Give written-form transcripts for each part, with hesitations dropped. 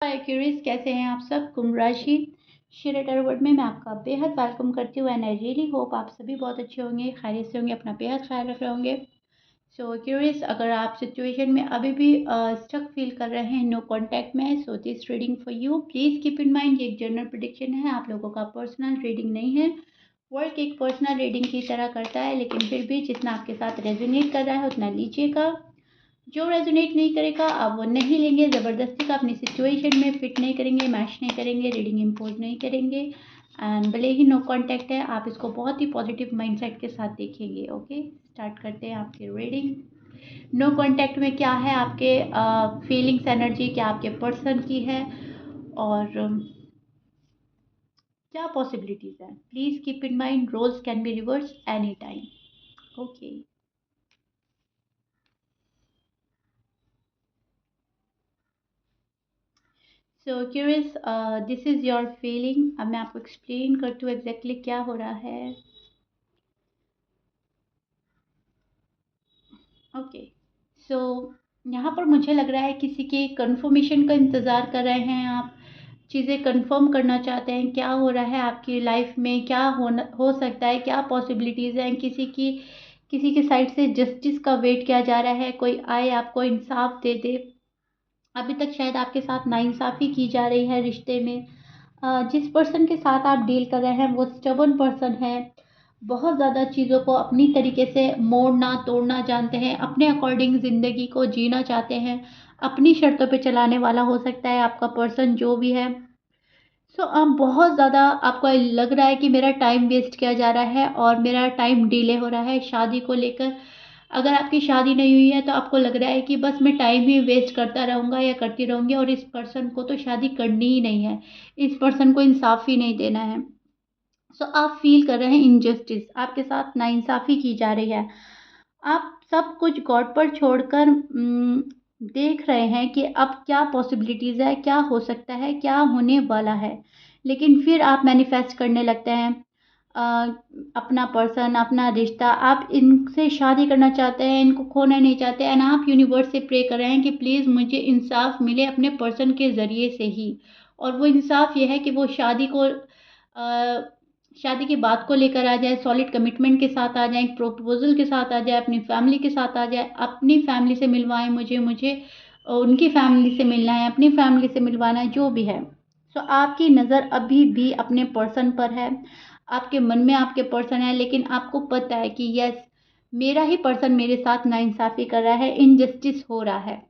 हाय curies, कैसे हैं आप सब। कुंभ राशि शेयर वर्ड में मैं आपका बेहद वेलकम करती हूँ एंड आई रियली होप आप सभी बहुत अच्छे होंगे, खैरियत से होंगे, अपना बेहद ख्याल रख रहे होंगे। सो क्यूरीज, अगर आप सिचुएशन में अभी भी स्टक फील कर रहे हैं, नो कांटेक्ट में, so this reading for you. Please keep in mind ये एक जनरल प्रेडिक्शन है, आप लोगों का पर्सनल रीडिंग नहीं है। वर्क एक पर्सनल रीडिंग की तरह करता है, लेकिन फिर भी जितना आपके साथ रेजोनेट कर रहा है उतना लीजिएगा। जो रेजोनेट नहीं करेगा आप वो नहीं लेंगे, ज़बरदस्ती का अपनी सिचुएशन में फिट नहीं करेंगे, मैच नहीं करेंगे, रीडिंग इम्पोज नहीं करेंगे। एंड भले ही नो कांटेक्ट है, आप इसको बहुत ही पॉजिटिव माइंडसेट के साथ देखेंगे। ओके, स्टार्ट करते हैं आपकी रीडिंग। नो कांटेक्ट में क्या है, आपके फीलिंग्स एनर्जी क्या आपके पर्सन की है और क्या पॉसिबिलिटीज़ हैं। Please keep in mind roles can be reverse any time. Okay, so curious, this is your feeling. अब मैं आपको एक्सप्लेन करती हूँ एग्जैक्टली क्या हो रहा है। ओके, सो यहाँ पर मुझे लग रहा है किसी के कंफर्मेशन का इंतज़ार कर रहे हैं आप। चीज़ें कंफर्म करना चाहते हैं क्या हो रहा है आपकी लाइफ में, क्या हो सकता है, क्या पॉसिबिलिटीज़ हैं। किसी की साइड से जस्टिस का वेट किया जा रहा है, कोई आए आपको इंसाफ दे दे। अभी तक शायद आपके साथ नाइंसाफ़ी की जा रही है रिश्ते में। जिस पर्सन के साथ आप डील कर रहे हैं वो स्टबर्न पर्सन है। बहुत ज़्यादा चीज़ों को अपनी तरीके से मोड़ना तोड़ना जानते हैं, अपने अकॉर्डिंग ज़िंदगी को जीना चाहते हैं, अपनी शर्तों पे चलाने वाला हो सकता है आपका पर्सन जो भी है। सो बहुत ज़्यादा आपको लग रहा है कि मेरा टाइम वेस्ट किया जा रहा है और मेरा टाइम डिले हो रहा है शादी को लेकर। अगर आपकी शादी नहीं हुई है तो आपको लग रहा है कि बस मैं टाइम ही वेस्ट करता रहूँगा या करती रहूँगी और इस पर्सन को तो शादी करनी ही नहीं है, इस पर्सन को इंसाफ ही नहीं देना है। सो आप फील कर रहे हैं इनजस्टिस, आपके साथ नाइंसाफ़ी की जा रही है। आप सब कुछ गॉड पर छोड़कर देख रहे हैं कि अब क्या पॉसिबिलिटीज़ है, क्या हो सकता है, क्या होने वाला है। लेकिन फिर आप मैनिफेस्ट करने लगते हैं अ, अपना पर्सन, अपना रिश्ता। आप इनसे शादी करना चाहते हैं, इनको खोना नहीं चाहते एंड आप यूनिवर्स से प्रे कर रहे हैं कि प्लीज़ मुझे इंसाफ मिले अपने पर्सन के ज़रिए से ही। और वो इंसाफ ये है कि वो शादी की बात को लेकर आ जाए, सॉलिड कमिटमेंट के साथ आ जाए, प्रपोजल के साथ आ जाए, अपनी फैमिली के साथ आ जाए, अपनी फैमिली से मिलवाएं मुझे मुझे उनकी फैमिली से मिलना है, अपनी फैमिली से मिलवाना है, जो भी है। सो आपकी नज़र अभी भी अपने पर्सन पर है, आपके मन में आपके पर्सन है, लेकिन आपको पता है कि यस, मेरा ही पर्सन मेरे साथ नाइंसाफ़ी कर रहा है, इनजस्टिस हो रहा है।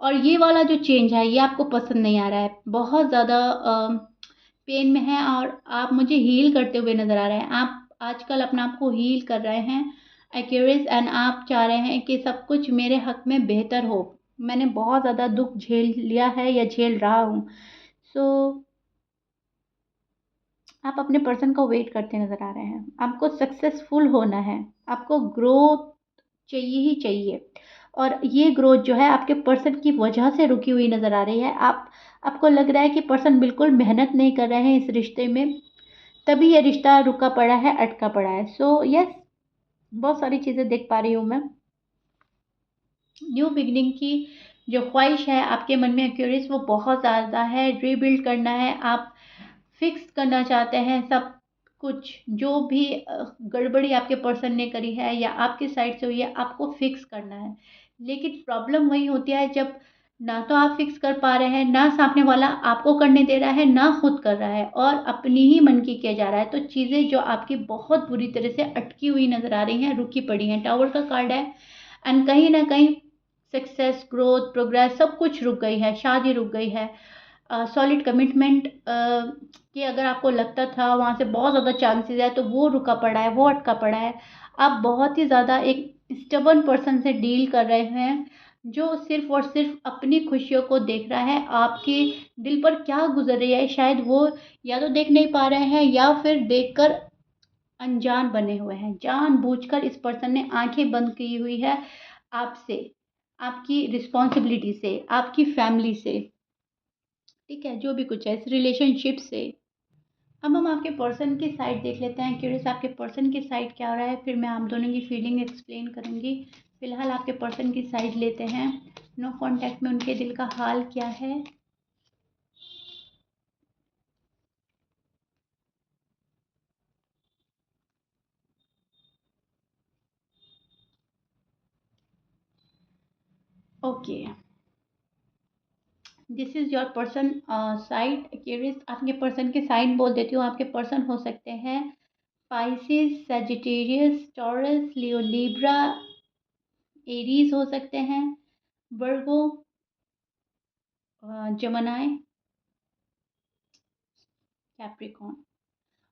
और ये वाला जो चेंज है ये आपको पसंद नहीं आ रहा है, बहुत ज़्यादा पेन में है और आप मुझे हील करते हुए नज़र आ रहे हैं। आप आजकल अपने आप को हील कर रहे हैं एक्यूरेस एंड आप चाह रहे हैं कि सब कुछ मेरे हक में बेहतर हो। मैंने बहुत ज़्यादा दुख झेल लिया है या झेल रहा हूँ। सो आप अपने पर्सन को वेट करते नज़र आ रहे हैं। आपको सक्सेसफुल होना है, आपको ग्रोथ चाहिए ही चाहिए। और ये ग्रोथ जो है आपके पर्सन की वजह से रुकी हुई नज़र आ रही है। आपको लग रहा है कि पर्सन बिल्कुल मेहनत नहीं कर रहे हैं इस रिश्ते में, तभी ये रिश्ता रुका पड़ा है, अटका पड़ा है। सो यस, बहुत सारी चीज़ें देख पा रही हूँ मैं। न्यू बिगनिंग की जो ख्वाहिश है आपके मन में एक्यूरेस, वो बहुत ज़्यादा है। रीबिल्ड करना है, आप फिक्स करना चाहते हैं सब कुछ। जो भी गड़बड़ी आपके पर्सन ने करी है या आपकी साइड से हुई है, आपको फिक्स करना है। लेकिन प्रॉब्लम वही होती है जब ना तो आप फिक्स कर पा रहे हैं, ना सामने वाला आपको करने दे रहा है, ना खुद कर रहा है और अपनी ही मन की किया जा रहा है। तो चीज़ें जो आपकी बहुत बुरी तरह से अटकी हुई नज़र आ रही हैं, रुकी पड़ी हैं। टावर का कार्ड है एंड कहीं ना कहीं सक्सेस, ग्रोथ, प्रोग्रेस सब कुछ रुक गई है, शादी रुक गई है। सॉलिड कमिटमेंट कि अगर आपको लगता था वहाँ से बहुत ज़्यादा चांसेस है, तो वो रुका पड़ा है, वो अटका पड़ा है। आप बहुत ही ज़्यादा एक स्टबर्न पर्सन से डील कर रहे हैं जो सिर्फ और सिर्फ अपनी खुशियों को देख रहा है। आपके दिल पर क्या गुजर रही है शायद वो या तो देख नहीं पा रहे हैं या फिर देखकर अनजान बने हुए हैं। जानबूझकर इस पर्सन ने आंखें बंद की हुई है आपसे, आपकी रिस्पॉन्सिबिलिटी से, आपकी फैमिली से, ठीक है, जो भी कुछ है इस रिलेशनशिप से। अब हम आपके पर्सन की साइड देख लेते हैं। क्यूरियस, आपके पर्सन की साइड क्या हो रहा है, फिर मैं आप दोनों की फीलिंग एक्सप्लेन करूंगी। फिलहाल आपके पर्सन की साइड लेते हैं। नो कांटेक्ट में उनके दिल का हाल क्या है? Okay, this is your person side curious. आपके पर्सन के साइन बोल देती हूँ। आपके पर्सन हो सकते हैं पाइसिस, सजिटेरियस, टॉरस, लियो, लिब्रा, एरीज हो सकते हैं, वर्गो, जमनाई, कैप्रिकॉर्न।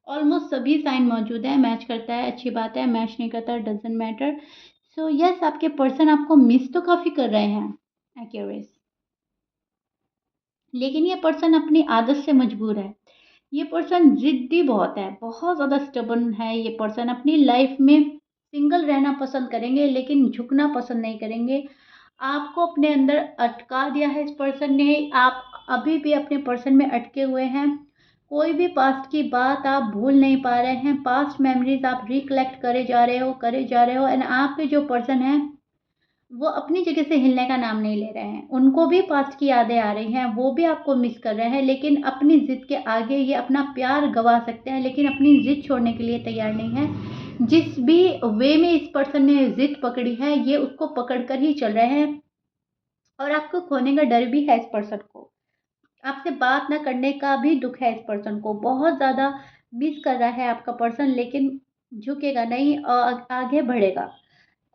ऑलमोस्ट सभी साइन मौजूद है। मैच करता है अच्छी बात है, मैच नहीं करता डजेंट मैटर। सो यस, आपके पर्सन आपको मिस तो काफ़ी कर रहे हैं एक्यूरेस, लेकिन ये पर्सन अपनी आदत से मजबूर है। ये पर्सन जिद्दी बहुत है, बहुत ज़्यादा स्टबर्न है। ये पर्सन अपनी लाइफ में सिंगल रहना पसंद करेंगे, लेकिन झुकना पसंद नहीं करेंगे। आपको अपने अंदर अटका दिया है इस पर्सन ने। आप अभी भी अपने पर्सन में अटके हुए हैं। कोई भी पास्ट की बात आप भूल नहीं पा रहे हैं। पास्ट मेमोरीज आप रिकलेक्ट करे जा रहे हो एंड आपके जो पर्सन है वो अपनी जगह से हिलने का नाम नहीं ले रहे हैं। उनको भी पास्ट की यादें आ रही हैं, वो भी आपको मिस कर रहे हैं, लेकिन अपनी ज़िद के आगे ये अपना प्यार गवा सकते हैं, लेकिन अपनी ज़िद छोड़ने के लिए तैयार नहीं है। जिस भी वे में इस पर्सन ने ज़िद पकड़ी है, ये उसको पकड़ कर ही चल रहे हैं। और आपको खोने का डर भी है इस पर्सन को। आपसे बात ना करने का भी दुख है इस पर्सन को। बहुत ज़्यादा मिस कर रहा है आपका पर्सन, लेकिन झुकेगा नहीं और आगे बढ़ेगा।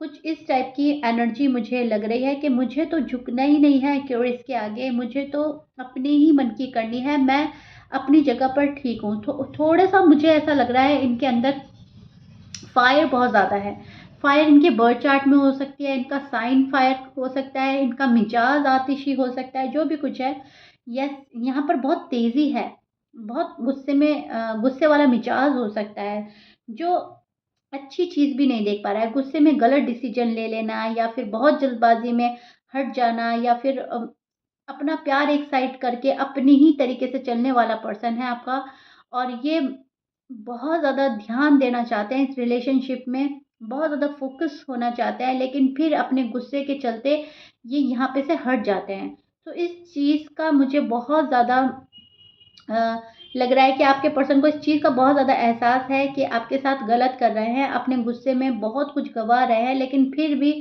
कुछ इस टाइप की एनर्जी मुझे लग रही है कि मुझे तो झुकना ही नहीं है क्योरियस के आगे, मुझे तो अपने ही मन की करनी है, मैं अपनी जगह पर ठीक हूँ। थोड़ा सा मुझे ऐसा लग रहा है इनके अंदर फायर बहुत ज़्यादा है। फायर इनके बर्थ चार्ट में हो सकती है, इनका साइन फायर हो सकता है, इनका मिजाज आतिशी हो सकता है, जो भी कुछ है। यस, यहाँ पर बहुत तेज़ी है, बहुत गुस्से में गुस्से वाला मिजाज हो सकता है, जो अच्छी चीज़ भी नहीं देख पा रहा है। गुस्से में गलत डिसीजन ले लेना, या फिर बहुत जल्दबाजी में हट जाना, या फिर अपना प्यार एक साइड करके अपनी ही तरीके से चलने वाला पर्सन है आपका। और ये बहुत ज़्यादा ध्यान देना चाहते हैं इस रिलेशनशिप में, बहुत ज़्यादा फोकस होना चाहते हैं, लेकिन फिर अपने गुस्से के चलते ये यहाँ पे से हट जाते हैं। तो इस चीज़ का मुझे बहुत ज़्यादा लग रहा है कि आपके पर्सन को इस चीज़ का बहुत ज़्यादा एहसास है कि आपके साथ गलत कर रहे हैं, अपने गुस्से में बहुत कुछ गवा रहे हैं, लेकिन फिर भी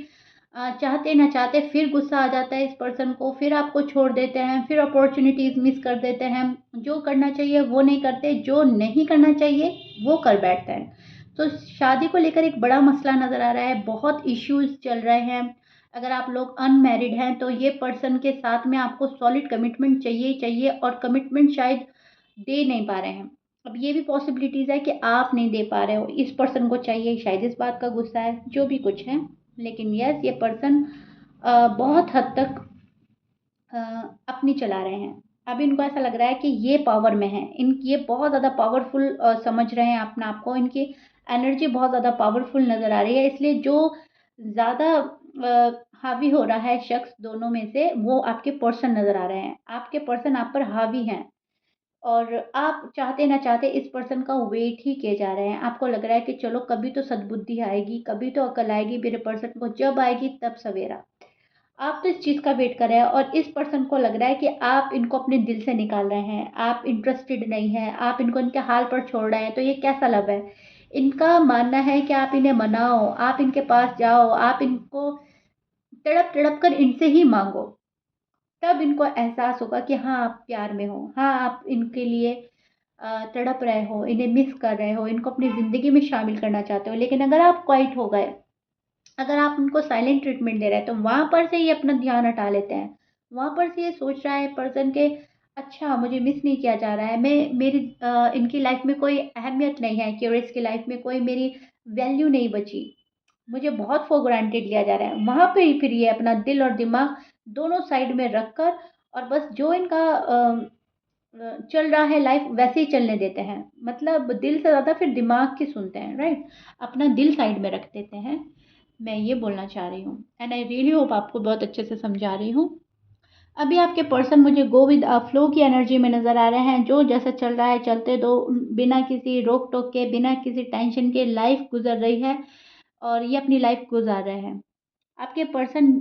चाहते ना चाहते फिर गुस्सा आ जाता है इस पर्सन को, फिर आपको छोड़ देते हैं, फिर अपॉर्चुनिटीज़ मिस कर देते हैं। जो करना चाहिए वो नहीं करते, जो नहीं करना चाहिए वो कर बैठते हैं। तो शादी को लेकर एक बड़ा मसला नज़र आ रहा है, बहुत इश्यूज़ चल रहे हैं। अगर आप लोग अनमैरिड हैं तो ये पर्सन के साथ में आपको सॉलिड कमिटमेंट चाहिए ही चाहिए, और कमिटमेंट शायद दे नहीं पा रहे हैं। अब ये भी पॉसिबिलिटीज़ है कि आप नहीं दे पा रहे हो, इस पर्सन को चाहिए, शायद इस बात का गुस्सा है, जो भी कुछ है। लेकिन यस, ये पर्सन बहुत हद तक अ, अपनी चला रहे हैं। अब इनको ऐसा लग रहा है कि ये पावर में है, इन ये बहुत ज़्यादा पावरफुल समझ रहे हैं अपने आप को। इनकी एनर्जी बहुत ज़्यादा पावरफुल नज़र आ रही है, इसलिए जो ज़्यादा हावी हो रहा है शख्स दोनों में से, वो आपके पर्सन नज़र आ रहे हैं। आपके पर्सन आप पर हावी हैं, और आप चाहते ना चाहते इस पर्सन का वेट ही किए जा रहे हैं। आपको लग रहा है कि चलो कभी तो सद्बुद्धि आएगी, कभी तो अकल आएगी मेरे पर्सन को, जब आएगी तब सवेरा। आप तो इस चीज़ का वेट कर रहे हैं, और इस पर्सन को लग रहा है कि आप इनको अपने दिल से निकाल रहे हैं, आप इंटरेस्टेड नहीं हैं, आप इनको इनके हाल पर छोड़ रहे हैं। तो ये कैसा लव है? इनका मानना है कि आप इन्हें मनाओ, आप इनके पास जाओ, आप इनको तड़प तड़प कर इनसे ही मांगो, तब इनको एहसास होगा कि हाँ आप प्यार में हो, हाँ आप इनके लिए तड़प रहे हो, इन्हें मिस कर रहे हो, इनको अपनी ज़िंदगी में शामिल करना चाहते हो। लेकिन अगर आप क्वाइट हो गए, अगर आप उनको साइलेंट ट्रीटमेंट दे रहे हैं, तो वहाँ पर से ये अपना ध्यान हटा लेते हैं। वहाँ पर से ये सोच रहा है पर्सन के, अच्छा मुझे मिस नहीं किया जा रहा है, मैं मेरी इनकी लाइफ में कोई अहमियत नहीं है, क्यूरियस की लाइफ में कोई मेरी वैल्यू नहीं बची, मुझे बहुत फॉर ग्रांटेड लिया जा रहा है। वहाँ पे ही फिर ये अपना दिल और दिमाग दोनों साइड में रख कर, और बस जो इनका चल रहा है लाइफ वैसे ही चलने देते हैं। मतलब दिल से ज़्यादा फिर दिमाग की सुनते हैं, राइट? अपना दिल साइड में रख देते हैं। मैं ये बोलना चाह रही हूँ, एंड आई रियली होप आपको बहुत अच्छे से समझा रही हूँ। अभी आपके पर्सन मुझे गो विद फ्लो की एनर्जी में नज़र आ रहे हैं। जो जैसा चल रहा है चलते दो, बिना किसी रोक टोक के, बिना किसी टेंशन के लाइफ गुजर रही है, और ये अपनी लाइफ गुजार रहे हैं। आपके पर्सन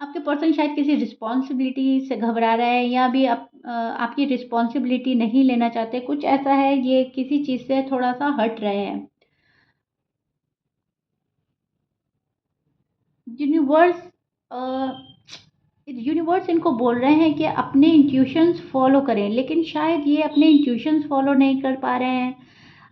आपके पर्सन शायद किसी रिस्पॉन्सिबिलिटी से घबरा रहा है, या भी आपकी रिस्पॉन्सिबिलिटी नहीं लेना चाहते, कुछ ऐसा है, ये किसी चीज़ से थोड़ा सा हट रहे हैं। यूनिवर्स यूनिवर्स इनको बोल रहे हैं कि अपने इंट्यूशंस फॉलो करें, लेकिन शायद ये अपने इंट्यूशंस फॉलो नहीं कर पा रहे हैं,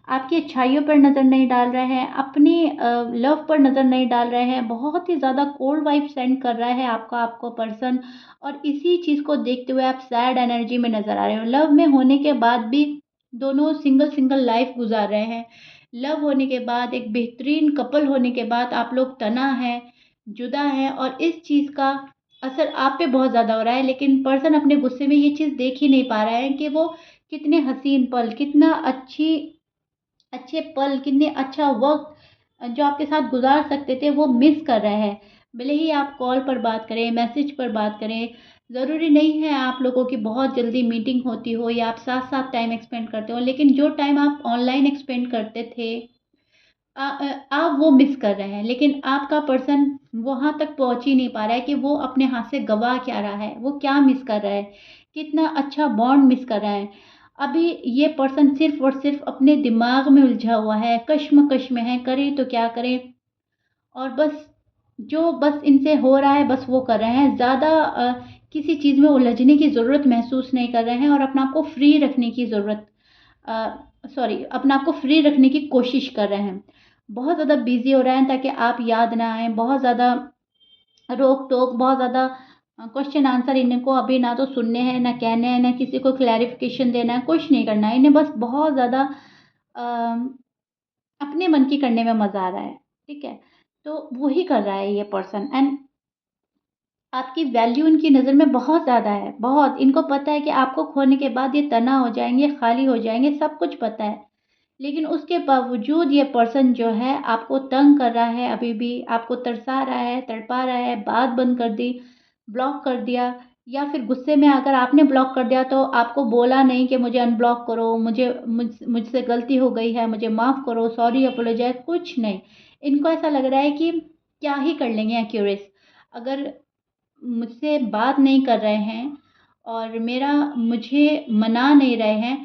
आपकी अच्छाइयों पर नज़र नहीं डाल रहे हैं, अपनी लव पर नज़र नहीं डाल रहे हैं, बहुत ही ज़्यादा कोल्ड वाइब सेंड कर रहा है आपका आपको पर्सन। और इसी चीज़ को देखते हुए आप सैड एनर्जी में नज़र आ रहे हो। लव में होने के बाद भी दोनों सिंगल सिंगल लाइफ गुजार रहे हैं। लव होने के बाद, एक बेहतरीन कपल होने के बाद, आप लोग तना हैं, जुदा हैं, और इस चीज़ का असर आप पे बहुत ज़्यादा हो रहा है, लेकिन पर्सन अपने गुस्से में ये चीज़ देख ही नहीं पा रहा है कि वो कितने हसीन पल, कितना अच्छे पल, कितने अच्छा वक़्त जो आपके साथ गुज़ार सकते थे, वो मिस कर रहे हैं। भले ही आप कॉल पर बात करें, मैसेज पर बात करें, ज़रूरी नहीं है आप लोगों की बहुत जल्दी मीटिंग होती हो या आप साथ-साथ टाइम स्पेंड करते हो, लेकिन जो टाइम आप ऑनलाइन स्पेंड करते थे, आप वो मिस कर रहे हैं। लेकिन आपका पर्सन वहाँ तक पहुँच ही नहीं पा रहा है कि वो अपने हाथ से गँवा क्या रहा है, वो क्या मिस कर रहा है, कितना अच्छा बॉन्ड मिस कर रहा है। अभी ये पर्सन सिर्फ़ और सिर्फ़ अपने दिमाग में उलझा हुआ है, कश्मकश में है, करे तो क्या करे? और बस इनसे हो रहा है, बस वो कर रहे हैं। ज़्यादा किसी चीज़ में उलझने की ज़रूरत महसूस नहीं कर रहे हैं, और अपने आप को फ्री रखने की अपने आप को फ्री रखने की कोशिश कर रहे हैं। बहुत ज़्यादा बिज़ी हो रहे हैं ताकि आप याद ना आएँ, बहुत ज़्यादा रोक-टोक, बहुत ज़्यादा क्वेश्चन आंसर इनको अभी ना तो सुनने हैं, ना कहने हैं, ना किसी को क्लैरिफ़िकेशन देना है, कुछ नहीं करना है। इन्हें बस बहुत ज़्यादा अ, अपने मन की करने में मज़ा आ रहा है, ठीक है? तो वही कर रहा है ये पर्सन, एंड आपकी वैल्यू इनकी नज़र में बहुत ज़्यादा है, बहुत। इनको पता है कि आपको खोने के बाद ये तना हो जाएँगे, खाली हो जाएँगे, सब कुछ पता है। लेकिन उसके बावजूद ये पर्सन जो है आपको तंग कर रहा है, अभी भी आपको तरसा रहा है, तड़पा रहा है, बात बंद कर दी, ब्लॉक कर दिया, या फिर गुस्से में अगर आपने ब्लॉक कर दिया तो आपको बोला नहीं कि मुझे अनब्लॉक करो, मुझसे गलती हो गई है, मुझे माफ़ करो, सॉरी, अपोलोजाइज़, कुछ नहीं। इनको ऐसा लग रहा है कि क्या ही कर लेंगे एक्यूरेस, अगर मुझसे बात नहीं कर रहे हैं और मुझे मना नहीं रहे हैं,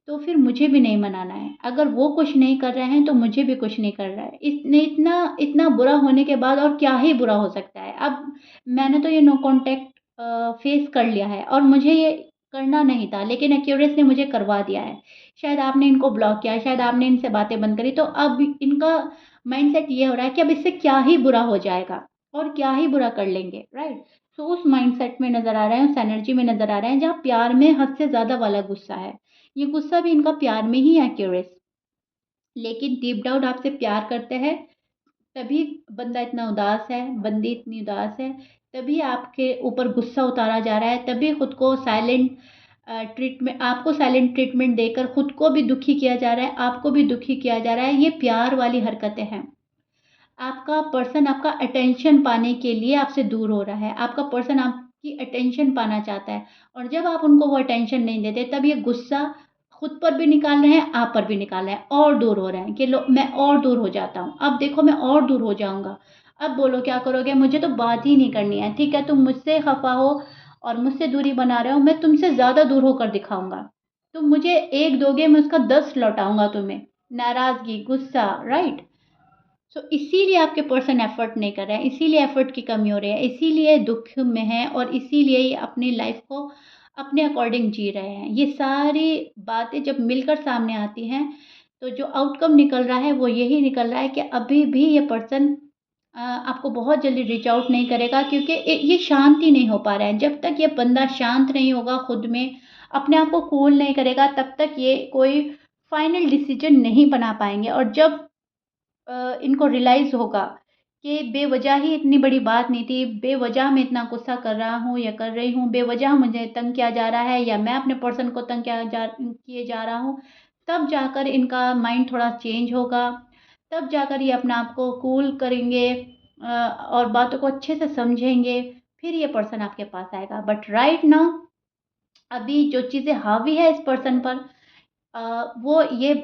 तो फिर मुझे भी नहीं मनाना है। अगर वो कुछ नहीं कर रहे हैं, तो मुझे भी कुछ नहीं करना है। इतना इतना बुरा होने के बाद और क्या ही बुरा हो सकता है? अब मैंने तो ये नो कॉन्टैक्ट फेस कर लिया है, और मुझे ये करना नहीं था, लेकिन एक्यूरेस ने मुझे करवा दिया है। शायद आपने इनको ब्लॉक किया, शायद आपने इनसे बातें बंद करी, तो अब इनका माइंडसेट ये हो रहा है कि अब इससे क्या ही बुरा हो जाएगा, और क्या ही बुरा कर लेंगे, राइट? तो उस माइंडसेट में नज़र आ रहे हैं, उस एनर्जी में नज़र आ रहे हैं, जहाँ प्यार में हद से ज़्यादा वाला गुस्सा है। ये गुस्सा भी इनका प्यार में ही है क्यूरियस, लेकिन डीप डाउन आपसे प्यार करते हैं, तभी बंदा इतना उदास है, बंदी इतनी उदास है, तभी आपके ऊपर गुस्सा उतारा जा रहा है, तभी खुद को साइलेंट ट्रीटमेंट आपको साइलेंट ट्रीटमेंट देकर खुद को भी दुखी किया जा रहा है, आपको भी दुखी किया जा रहा है। ये प्यार वाली हरकतें हैं। आपका पर्सन आपका अटेंशन पाने के लिए आपसे दूर हो रहा है। आपका पर्सन आपकी अटेंशन पाना चाहता है, और जब आप उनको वो अटेंशन नहीं देते, तब ये गुस्सा खुद पर भी निकाल रहे हैं, आप पर भी निकाल रहे हैं, और दूर हो रहे हैं कि लो मैं और दूर हो जाता हूँ। अब देखो मैं और दूर हो जाऊँगा। अब बोलो क्या करोगे? मुझे तो बात ही नहीं करनी है। ठीक है, तुम मुझसे खफ़ा हो और मुझसे दूरी बना रहे हो, मैं तुमसे ज़्यादा दूर होकर दिखाऊँगा। तुम मुझे 1 दोगे, मैं उसका 10 लौटाऊँगा तुम्हें। नाराज़गी, गुस्सा, राइट? सो इसीलिए आपके पर्सन एफर्ट नहीं कर रहे हैं, इसीलिए एफर्ट की कमी हो रही है, इसीलिए दुख में है, और इसीलिए ये अपनी लाइफ को अपने अकॉर्डिंग जी रहे हैं। ये सारी बातें जब मिलकर सामने आती हैं, तो जो आउटकम निकल रहा है वो यही निकल रहा है कि अभी भी ये पर्सन आपको बहुत जल्दी रीच आउट नहीं करेगा, क्योंकि ये शांत ही नहीं हो पा रहा है। जब तक ये बंदा शांत नहीं होगा खुद में, अपने आप को कूल नहीं करेगा, तब तक ये कोई फाइनल डिसीजन नहीं बना पाएंगे। और जब इनको रियलाइज़ होगा कि बेवजह ही इतनी बड़ी बात नहीं थी, बेवजह मैं इतना गुस्सा कर रहा हूँ या कर रही हूँ, बेवजह मुझे तंग किया जा रहा है, या मैं अपने पर्सन को तंग किए जा रहा हूँ, तब जाकर इनका माइंड थोड़ा चेंज होगा, तब जाकर ये अपने आप को कूल करेंगे, और बातों को अच्छे से समझेंगे, फिर ये पर्सन आपके पास आएगा। बट राइट नाउ, अभी जो चीज़ें हावी है इस पर्सन पर, वो ये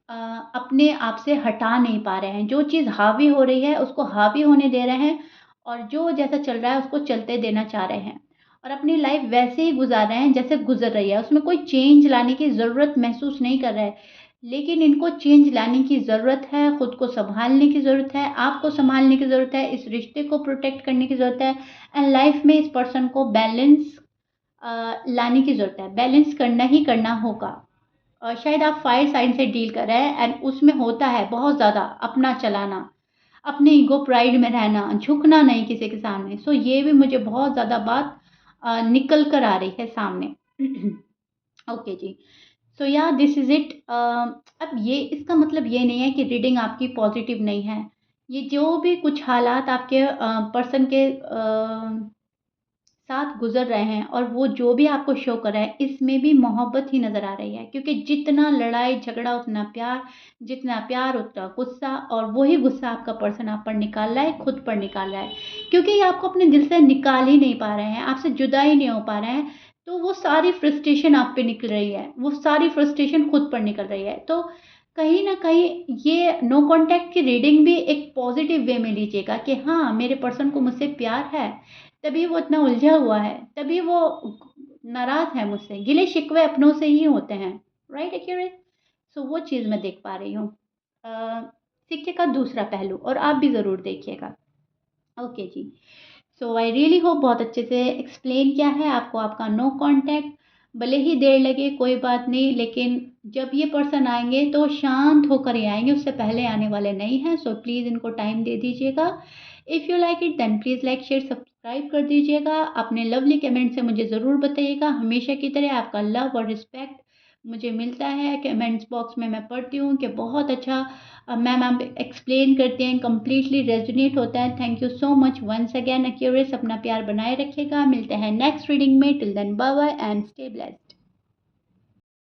अपने आप से हटा नहीं पा रहे हैं। जो चीज़ हावी हो रही है उसको हावी होने दे रहे हैं और जो जैसा चल रहा है उसको चलते देना चाह रहे हैं और अपनी लाइफ वैसे ही गुजार रहे हैं जैसे गुजर रही है। उसमें कोई चेंज लाने की ज़रूरत महसूस नहीं कर रहे हैं। लेकिन इनको चेंज लाने की ज़रूरत है, खुद को सँभालने की ज़रूरत है, आपको सँभालने की ज़रूरत है, इस रिश्ते को प्रोटेक्ट करने की ज़रूरत है एंड लाइफ में इस पर्सन को बैलेंस लाने की ज़रूरत है। बैलेंस करना ही करना होगा। शायद आप फायर साइन से डील कर रहे हैं एंड उसमें होता है बहुत ज़्यादा अपना चलाना, अपने ईगो प्राइड में रहना, झुकना नहीं किसी के सामने। सो ये भी मुझे बहुत ज़्यादा बात निकल कर आ रही है सामने। ओके जी। सो या दिस इज़ इट। अब ये इसका मतलब ये नहीं है कि रीडिंग आपकी पॉजिटिव नहीं है। ये जो भी कुछ हालात आपके पर्सन के साथ गुज़र रहे हैं और वो जो भी आपको शो कर रहा है, इसमें भी मोहब्बत ही नज़र आ रही है क्योंकि जितना लड़ाई झगड़ा उतना प्यार, जितना प्यार उतना गुस्सा और वही गुस्सा आपका पर्सन आप पर निकाल रहा है, खुद पर निकाल रहा है। क्योंकि ये आपको अपने दिल से निकाल ही नहीं पा रहे हैं, आपसे जुदा ही नहीं हो पा रहे हैं, तो वो सारी फ्रस्ट्रेशन आप पे निकल रही है, वो सारी फ्रस्ट्रेशन खुद पर निकल रही है। तो कहीं न कहीं ये नो कॉन्टैक्ट की रीडिंग भी एक पॉज़िटिव वे में लीजिएगा कि हाँ, मेरे पर्सन को मुझसे प्यार है, तभी वो इतना उलझा हुआ है, तभी वो नाराज़ है मुझसे, गिले-शिकवे अपनों से ही होते हैं, राइट एक्यूरेट? सो वो चीज़ मैं देख पा रही हूँ। सिक्के का दूसरा पहलू और आप भी ज़रूर देखिएगा। ओके जी। सो आई रियली होप बहुत अच्छे से एक्सप्लेन किया है आपको आपका नो कॉन्टैक्ट। भले ही देर लगे कोई बात नहीं, लेकिन जब ये पर्सन आएँगे तो शांत होकर ही आएँगे, उससे पहले आने वाले नहीं हैं। सो प्लीज़ इनको टाइम दे दीजिएगा। If you like it then please like, share, subscribe कर दीजिएगा। अपने लवली कमेंट से मुझे ज़रूर बताइएगा। हमेशा की तरह आपका लव और रिस्पेक्ट मुझे मिलता है। कमेंट्स बॉक्स में मैं पढ़ती हूँ कि बहुत अच्छा मैम आप एक्सप्लेन करते हैं, कंप्लीटली रेजोनेट होता है। Thank you so much once again एक्यूरेस। अपना प्यार बनाए रखिएगा। मिलते हैं नेक्स्ट रीडिंग में। Till then bye bye and stay blessed.